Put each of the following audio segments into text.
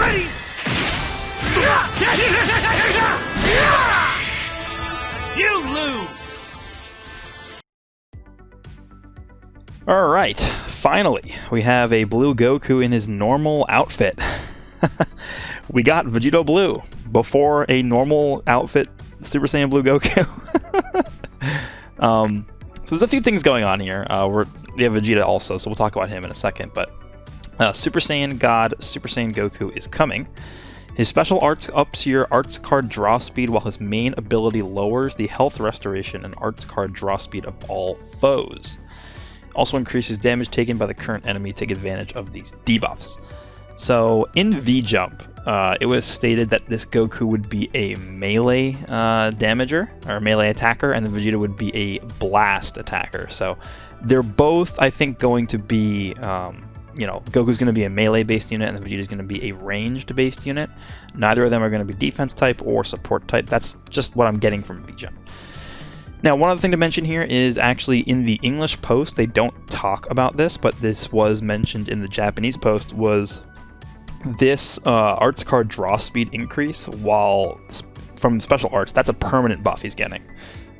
Ready! You lose! Alright, finally, we have a blue Goku in his normal outfit. We got Vegito Blue before a normal outfit Super Saiyan Blue Goku. So there's a few things going on here. We have Vegeta also, so we'll talk about him in a second, but Super Saiyan God, Super Saiyan Goku is coming. His special arts ups your arts card draw speed, while his main ability lowers the health restoration and arts card draw speed of all foes. Also increases damage taken by the current enemy. Take advantage of these debuffs. So in V-Jump, it was stated that this Goku would be a melee damager, or melee attacker, and the Vegeta would be a blast attacker. So they're both, I think, going to be... Goku's going to be a melee-based unit, and the Vegeta's going to be a ranged-based unit. Neither of them are going to be defense type or support type. That's just what I'm getting from V-Jump. Now, one other thing to mention here is actually in the English post, they don't talk about this, but this was mentioned in the Japanese post, was this arts card draw speed increase while from special arts. That's a permanent buff he's getting.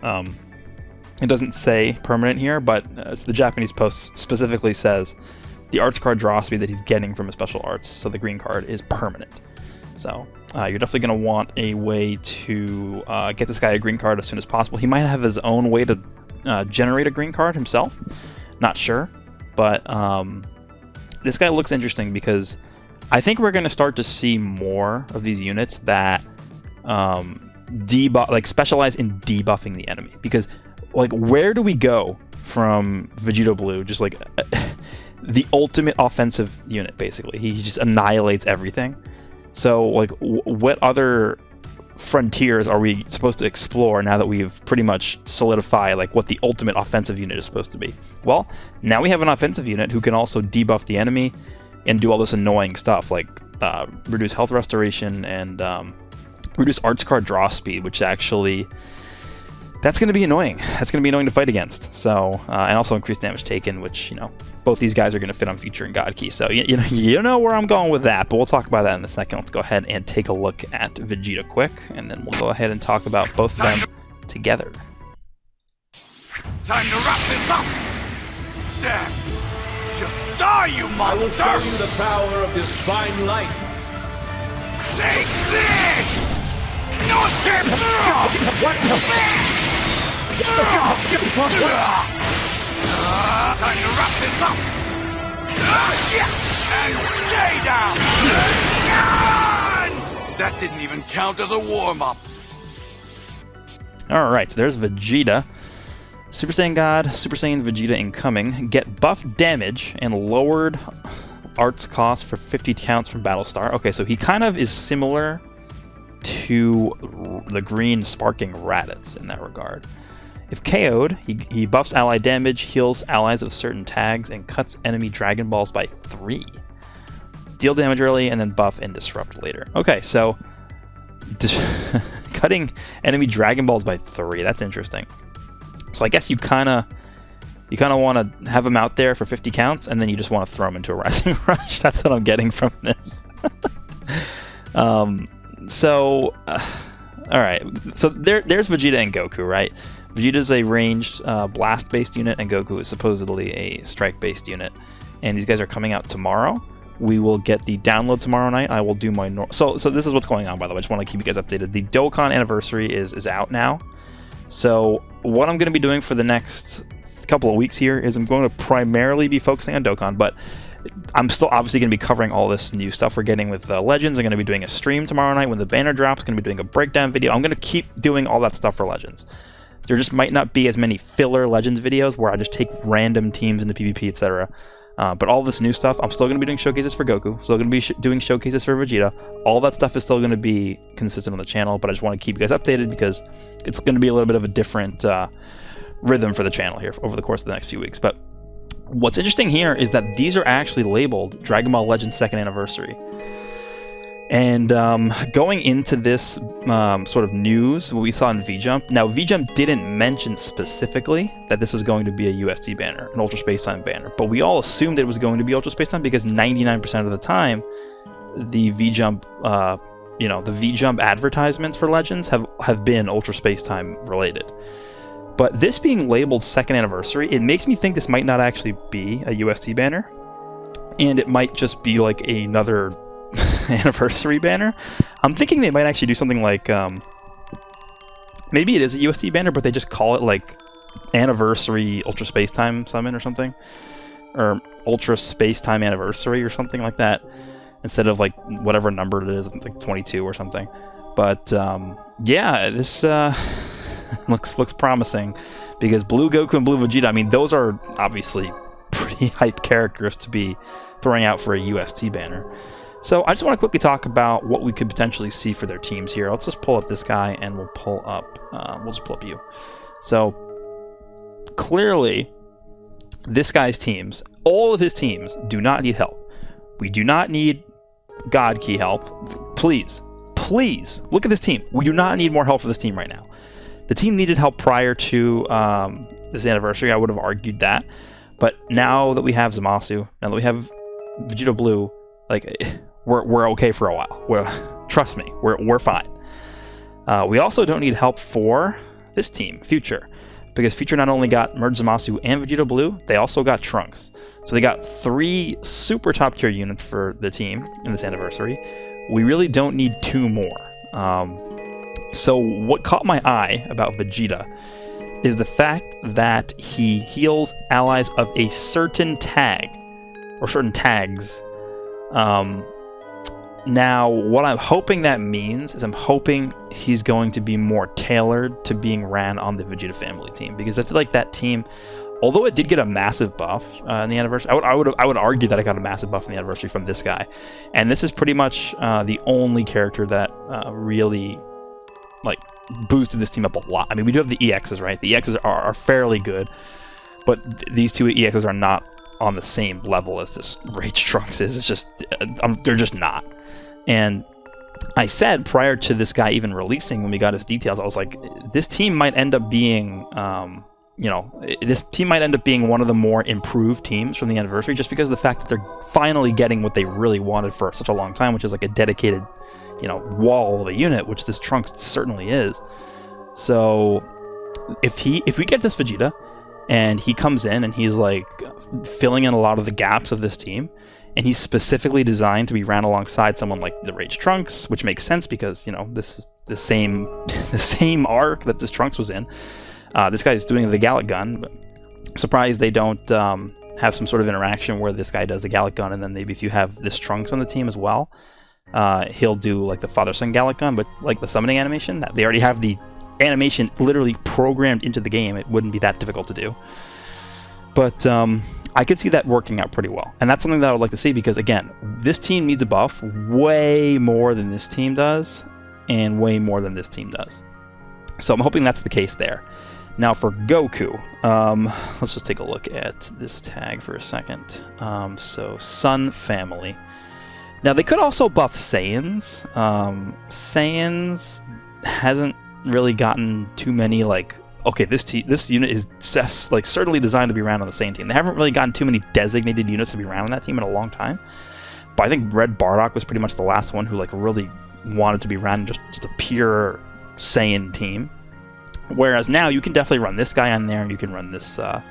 It doesn't say permanent here, but the Japanese post specifically says the arts card draw speed that he's getting from his special arts, so the green card, is permanent. So you're definitely going to want a way to get this guy a green card as soon as possible. He might have his own way to generate a green card himself. Not sure. But this guy looks interesting because I think we're going to start to see more of these units that specialize in debuffing the enemy. Because, where do we go from Vegito Blue? Just the ultimate offensive unit, basically. He just annihilates everything. So, what other frontiers are we supposed to explore now that we've pretty much solidified, what the ultimate offensive unit is supposed to be? Well, now we have an offensive unit who can also debuff the enemy and do all this annoying stuff, like reduce health restoration and reduce arts card draw speed, which actually... That's going to be annoying. That's going to be annoying to fight against. So, and also increased damage taken, which, both these guys are going to fit on Future and God Key. So, you know where I'm going with that, but we'll talk about that in a second. Let's go ahead and take a look at Vegeta quick, and then we'll go ahead and talk about both of them together. Time to wrap this up! Damn! Just die, you monster! I will show you the power of this fine light. Take this! No escape! What? Time to wrap this up! And stay down! That didn't even count as a warm-up. Alright, so there's Vegeta. Super Saiyan God, Super Saiyan Vegeta incoming. Get buff damage and lowered arts cost for 50 counts from Battlestar. Okay, so he kind of is similar to the green sparking Raditz in that regard. If KO'd, he buffs ally damage, heals allies of certain tags, and cuts enemy Dragon Balls by 3. Deal damage early, and then buff and disrupt later. Okay, so cutting enemy Dragon Balls by 3, that's interesting. So I guess you kind of want to have him out there for 50 counts, and then you just want to throw him into a Rising Rush. That's what I'm getting from this. Alright, so there's Vegeta and Goku, right? Vegeta's a ranged blast-based unit, and Goku is supposedly a strike-based unit. And these guys are coming out tomorrow. We will get the download tomorrow night. I will do my... So this is what's going on, by the way. I just want to keep you guys updated. The Dokkan Anniversary is out now. So what I'm going to be doing for the next couple of weeks here is I'm going to primarily be focusing on Dokkan, but I'm still obviously going to be covering all this new stuff we're getting with Legends. I'm going to be doing a stream tomorrow night when the banner drops. I'm going to be doing a breakdown video. I'm going to keep doing all that stuff for Legends. There just might not be as many filler Legends videos where I just take random teams into PvP, etc. But all this new stuff, I'm still going to be doing showcases for Goku. Still going to be doing showcases for Vegeta. All that stuff is still going to be consistent on the channel, but I just want to keep you guys updated because it's going to be a little bit of a different rhythm for the channel here over the course of the next few weeks. But what's interesting here is that these are actually labeled Dragon Ball Legends 2nd Anniversary. And going into this sort of news, what we saw in V-Jump, now V-Jump didn't mention specifically that this is going to be a USD banner, an Ultra Space Time banner, but we all assumed it was going to be Ultra Space Time because 99% of the time, the V-Jump, the V-Jump advertisements for Legends have been Ultra Space Time related. But this being labeled second anniversary, it makes me think this might not actually be a UST banner, and it might just be like another anniversary banner. I'm thinking they might actually do something like, maybe it is a UST banner, but they just call it like Anniversary Ultra Space Time Summon or something, or Ultra Space Time Anniversary or something like that, instead of like whatever number it is, like 22 or something. But yeah, this looks promising, because Blue Goku and Blue Vegeta, I mean, those are obviously pretty hype characters to be throwing out for a UST banner. So I just want to quickly talk about what we could potentially see for their teams here. Let's just pull up this guy, and we'll just pull up you. So clearly, this guy's teams, all of his teams, do not need help. We do not need God Key help. Please look at this team. We do not need more help for this team right now. The team needed help prior to this anniversary. I would have argued that, but now that we have Zamasu, now that we have Vegeta Blue, like, we're okay for a while. Trust me, we're fine. We also don't need help for this team, Future, because Future not only got Merge Zamasu and Vegeta Blue, they also got Trunks. So they got 3 super top tier units for the team in this anniversary. We really don't need 2 more. So what caught my eye about Vegeta is the fact that he heals allies of a certain tag, or certain tags. Now, what I'm hoping that means is I'm hoping he's going to be more tailored to being ran on the Vegeta family team, because I feel like that team, although it did get a massive buff in the anniversary, I would argue that it got a massive buff in the anniversary from this guy, and this is pretty much the only character that really like boosted this team up a lot. I mean, we do have the EXs, right? The EXs are fairly good, but these 2 EXs are not on the same level as this Rage Trunks is. It's just they're just not. And I said prior to this guy even releasing, when we got his details, I was like, this team might end up being, this team might end up being one of the more improved teams from the anniversary, just because of the fact that they're finally getting what they really wanted for such a long time, which is like a dedicated, wall of a unit, which this Trunks certainly is. So if we get this Vegeta, and he comes in and he's like filling in a lot of the gaps of this team, and he's specifically designed to be ran alongside someone like the Rage Trunks, which makes sense because, this is the same arc that this Trunks was in. This guy's doing the Gallic Gun, but I'm surprised they don't have some sort of interaction where this guy does the Gallic Gun, and then maybe if you have this Trunks on the team as well, he'll do like the Father-Son Gallic Gun, but like the summoning animation, that they already have the animation literally programmed into the game. It wouldn't be that difficult to do. But I could see that working out pretty well. And that's something that I would like to see, because again, this team needs a buff way more than this team does, and way more than this team does. So I'm hoping that's the case there. Now for Goku, let's just take a look at this tag for a second. So Sun Family. Now they could also buff Saiyans. Saiyans hasn't really gotten too many, like, okay, this unit is just, like, certainly designed to be ran on the Saiyan team. They haven't really gotten too many designated units to be ran on that team in a long time. But I think Red Bardock was pretty much the last one who, like, really wanted to be ran just a pure Saiyan team. Whereas now you can definitely run this guy on there, and you can run this Super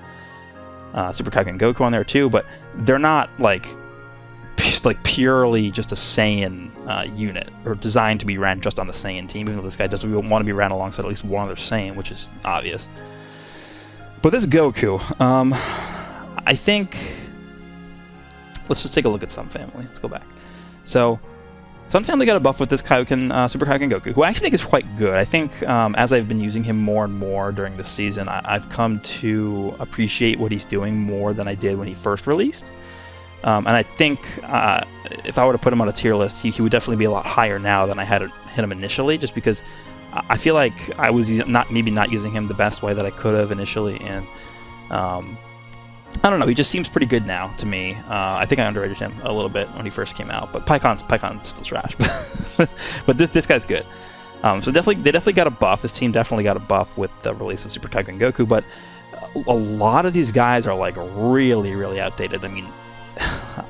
Kaioken Goku on there too, but they're not like purely just a Saiyan unit, or designed to be ran just on the Saiyan team, even though this guy does want to be ran alongside at least one other Saiyan, which is obvious. But this Goku, I think, let's just take a look at Sun Family. Let's go back. So Sun Family got a buff with this Kaioken, Super Kaioken Goku, who I actually think is quite good. I think as I've been using him more and more during this season, I've come to appreciate what he's doing more than I did when he first released. And I think if I were to put him on a tier list, he would definitely be a lot higher now than I had hit him initially, just because I feel like I was maybe not using him the best way that I could have initially, and I don't know, he just seems pretty good now to me. I think I underrated him a little bit when he first came out, but Paikon's still trash. But this guy's good. So they definitely got a buff. This team definitely got a buff with the release of Super Kaioken Goku, but a lot of these guys are like really, really outdated. I mean,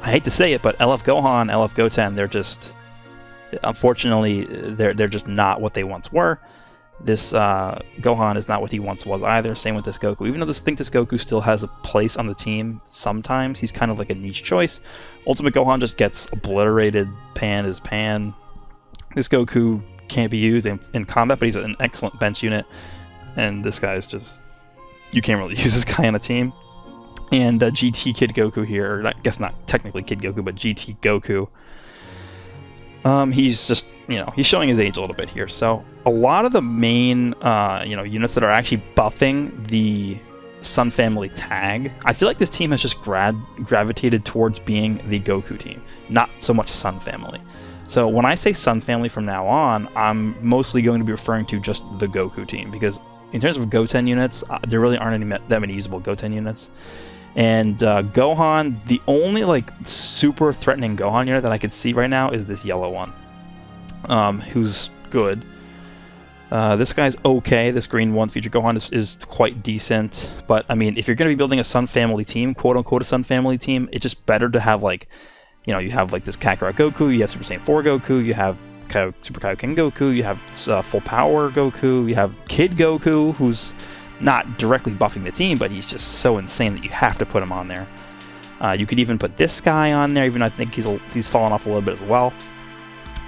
I hate to say it, but LF Gohan, LF Goten, they're just, unfortunately, they're just not what they once were. This Gohan is not what he once was either. Same with this Goku. Even though I think this Goku still has a place on the team sometimes, he's kind of like a niche choice. Ultimate Gohan just gets obliterated. Pan is Pan. This Goku can't be used in combat, but he's an excellent bench unit. And this guy is just, you can't really use this guy on a team. And GT Kid Goku here, or I guess not technically Kid Goku, but GT Goku. He's just, he's showing his age a little bit here. So a lot of the main, units that are actually buffing the Sun Family tag, I feel like this team has just gravitated towards being the Goku team, not so much Sun Family. So when I say Sun Family from now on, I'm mostly going to be referring to just the Goku team, because in terms of Goten units, there really aren't that many usable Goten units. And Gohan, the only super threatening Gohan unit that I could see right now is this yellow one, who's good. This guy's okay. This green one, Future Gohan, is quite decent. But I mean, if you're going to be building a Sun Family team, quote unquote a Sun Family team, it's just better to have you have this Kakarot Goku, you have Super Saiyan 4 Goku, you have Super Kaioken Goku, you have Full Power Goku, you have Kid Goku, who's not directly buffing the team, but he's just so insane that you have to put him on there. You could even put this guy on there, even though I think he's fallen off a little bit as well.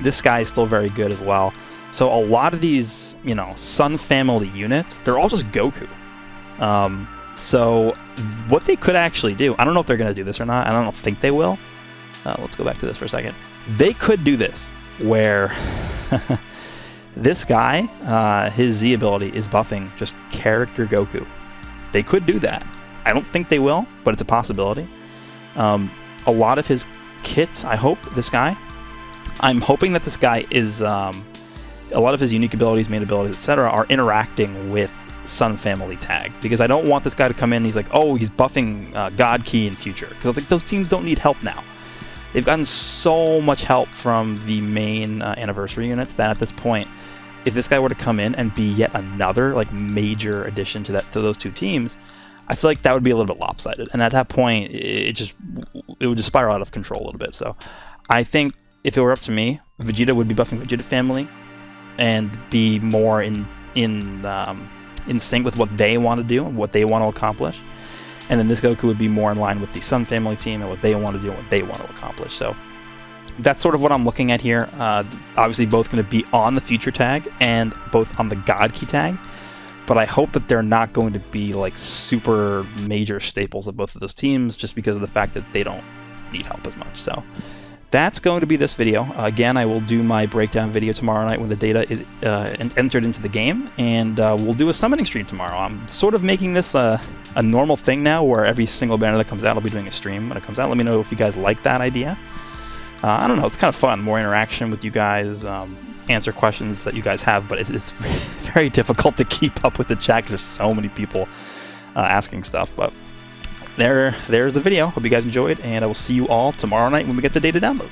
This guy is still very good as well. So a lot of these, Sun Family units, they're all just Goku. So what they could actually do, I don't know if they're going to do this or not. I don't think they will. Let's go back to this for a second. They could do this, where this guy, his Z ability is buffing just character Goku. They could do that. I don't think they will, but it's a possibility. A lot of his kit, I hope, I'm hoping that this guy is, a lot of his unique abilities, main abilities, etc. are interacting with Sun Family tag. Because I don't want this guy to come in and he's like, oh, he's buffing God Key in future. Because those teams don't need help now. They've gotten so much help from the main anniversary units that at this point, if this guy were to come in and be yet another major addition to those two teams, I feel like that would be a little bit lopsided. And at that point, it would just spiral out of control a little bit. So I think if it were up to me, Vegeta would be buffing Vegeta Family and be more in sync with what they want to do and what they want to accomplish. And then this Goku would be more in line with the Sun Family team and what they want to do and what they want to accomplish. So that's sort of what I'm looking at here. Obviously, both going to be on the Future tag and both on the God Key tag. But I hope that they're not going to be super major staples of both of those teams, just because of the fact that they don't need help as much. So that's going to be this video. Again, I will do my breakdown video tomorrow night when the data is entered into the game, and we'll do a summoning stream tomorrow. I'm sort of making this a normal thing now, where every single banner that comes out, I'll be doing a stream when it comes out. Let me know if you guys like that idea. I don't know, it's kind of fun, more interaction with you guys, answer questions that you guys have, but it's very difficult to keep up with the chat because there's so many people asking stuff. But there's the video. Hope you guys enjoyed, and I will see you all tomorrow night when we get the data download.